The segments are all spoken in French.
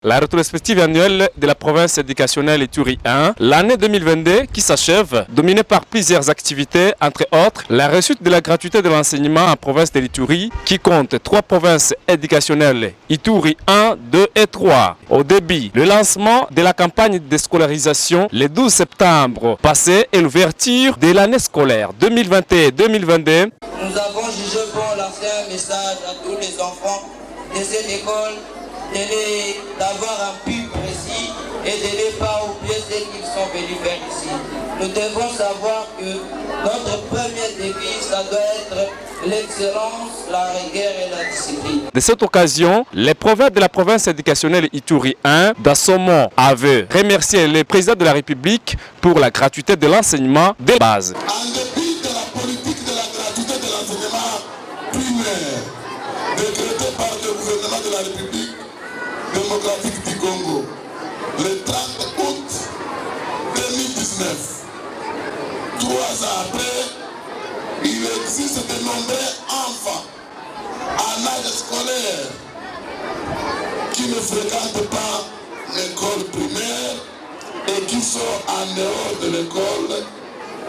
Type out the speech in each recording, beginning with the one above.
La rétrospective annuelle de la province éducationnelle Ituri 1, l'année 2022 qui s'achève, dominée par plusieurs activités, entre autres la réussite de la gratuité de l'enseignement en province de l'Ituri, qui compte 3 provinces éducationnelles, Ituri 1, 2 et 3. Au début, le lancement de la campagne de scolarisation le 12 septembre passé et l'ouverture de l'année scolaire 2021-2022. Nous avons jugé bon lancer un message à tous les enfants de cette école d'avoir un but précis et de ne pas oublier ce qu'ils sont venus faire ici. Nous devons savoir que notre premier défi, ça doit être l'excellence, la rigueur et la discipline. De cette occasion, les prophètes de la province éducationnelle Ituri 1, dans son mot, avaient remercié le président de la République pour la gratuité de l'enseignement de base. En dépit de la politique de la gratuité de l'enseignement primaire, décrétée par le gouvernement de la République démocratique du Congo, le 30 août 2019, 3 ans après, il existe de nombreux enfants en âge scolaire qui ne fréquentent pas l'école primaire et qui sont en dehors de l'école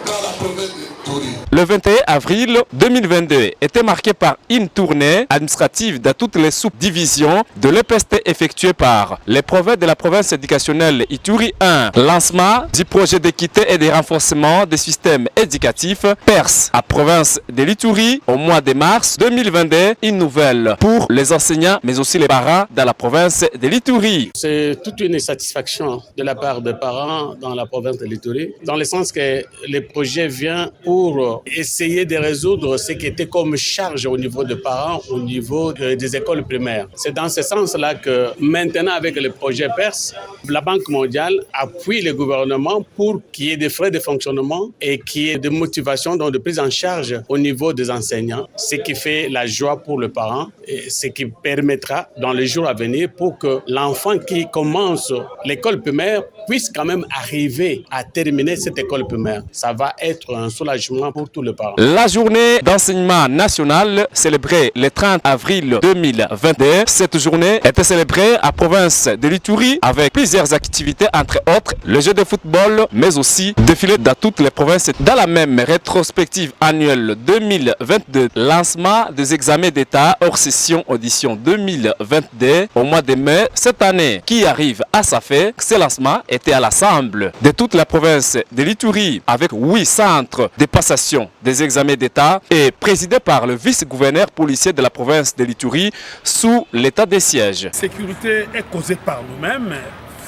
dans la province de Ituri. Le 21 avril 2022 était marqué par une tournée administrative dans toutes les sous-divisions de l'EPST effectuée par les prophètes de la province éducationnelle Ituri 1. Lancement du projet d'équité et de renforcement des systèmes éducatifs PERS à province de l'Ituri au mois de mars 2022. Une nouvelle pour les enseignants mais aussi les parents dans la province de l'Ituri. C'est toute une satisfaction de la part des parents dans la province de l'Ituri, dans le sens que le projet vient pour essayer de résoudre ce qui était comme charge au niveau des parents, au niveau des écoles primaires. C'est dans ce sens-là que maintenant, avec le projet PERS, la Banque mondiale appuie le gouvernement pour qu'il y ait des frais de fonctionnement et qu'il y ait des motivations, donc de prise en charge au niveau des enseignants, ce qui fait la joie pour le parent et ce qui permettra dans les jours à venir pour que l'enfant qui commence l'école primaire puisse quand même arriver à terminer cette école primaire. Ça va être un soulagement pour tous les parents. La journée d'enseignement national célébrée le 30 avril 2022. Cette journée était célébrée à province de l'Ituri avec plusieurs activités, entre autres le jeu de football, mais aussi défilé dans toutes les provinces. Dans la même rétrospective annuelle 2022, lancement des examens d'État hors session audition 2022 au mois de mai cette année qui arrive à sa fin. Ce lancement était à l'ensemble de toute la province de l'Ituri avec 8 centres de passation des examens d'État et présidé par le vice-gouverneur policier de la province de l'Ituri sous l'état de siège. La sécurité est causée par nous-mêmes,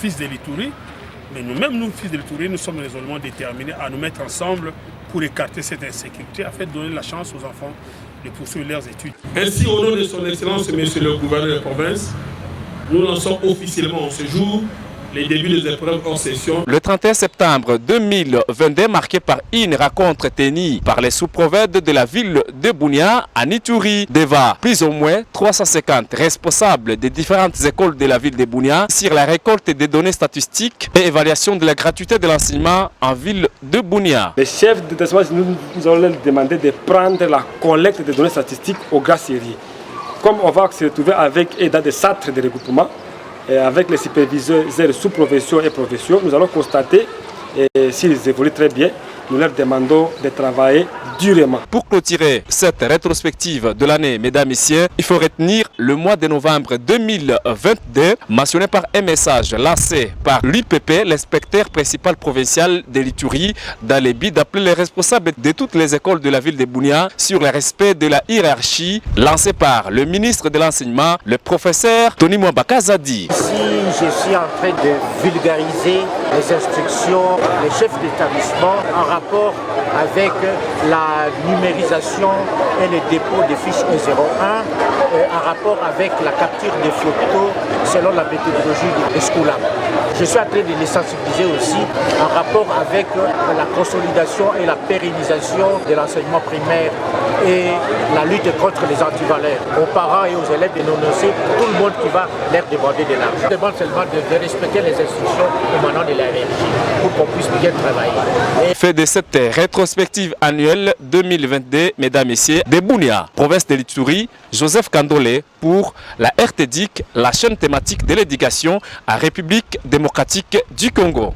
fils de l'Ituri, mais nous-mêmes, nous, fils de l'Ituri, nous sommes résolument déterminés à nous mettre ensemble pour écarter cette insécurité afin de donner la chance aux enfants de poursuivre leurs études. Ainsi, au nom de son Excellence, Monsieur le gouverneur de la province, nous lançons officiellement ce jour les débuts des épreuves hors session. Le 31 septembre 2022, marqué par une rencontre tenue par les sous-prophètes de la ville de Bunia à Ituri, devant plus ou moins 350 responsables des différentes écoles de la ville de Bunia sur la récolte des données statistiques et évaluation de la gratuité de l'enseignement en ville de Bunia. Les chefs d'établissement, nous allons leur demander de prendre la collecte des données statistiques au gras sérieux. Comme on va se retrouver avec et dans des centres de regroupement, et avec les superviseurs sous-professions et professions, nous allons constater s'ils évoluent très bien. Nous leur demandons de travailler durement. Pour clôturer cette rétrospective de l'année, mesdames et messieurs, il faut retenir le mois de novembre 2022, mentionné par un message lancé par l'UPP, l'inspecteur principal provincial de l'Ituri, dans le but d'appeler les responsables de toutes les écoles de la ville de Bunia sur le respect de la hiérarchie, lancé par le ministre de l'Enseignement, le professeur Tony Mwabakazadi. Ici, je suis en train de vulgariser les instructions des chefs d'établissement en rapport avec la numérisation et le dépôt des fiches E01, en rapport avec la capture des photos selon la méthodologie de Escoula. Je suis en train de les sensibiliser aussi en rapport avec la consolidation et la pérennisation de l'enseignement primaire et la lutte contre les antivaleurs. Aux parents et aux élèves de dénoncer tout le monde qui va leur demander de l'argent. Je demande seulement de respecter les instructions émanant de la hiérarchie pour qu'on puisse bien travailler. Fait de cette rétrospective annuelle 2022, mesdames et messieurs, de Bunia, province de l'Ituri, Joseph Kalou. Kandole pour la RTDIC, la chaîne thématique de l'éducation en République démocratique du Congo.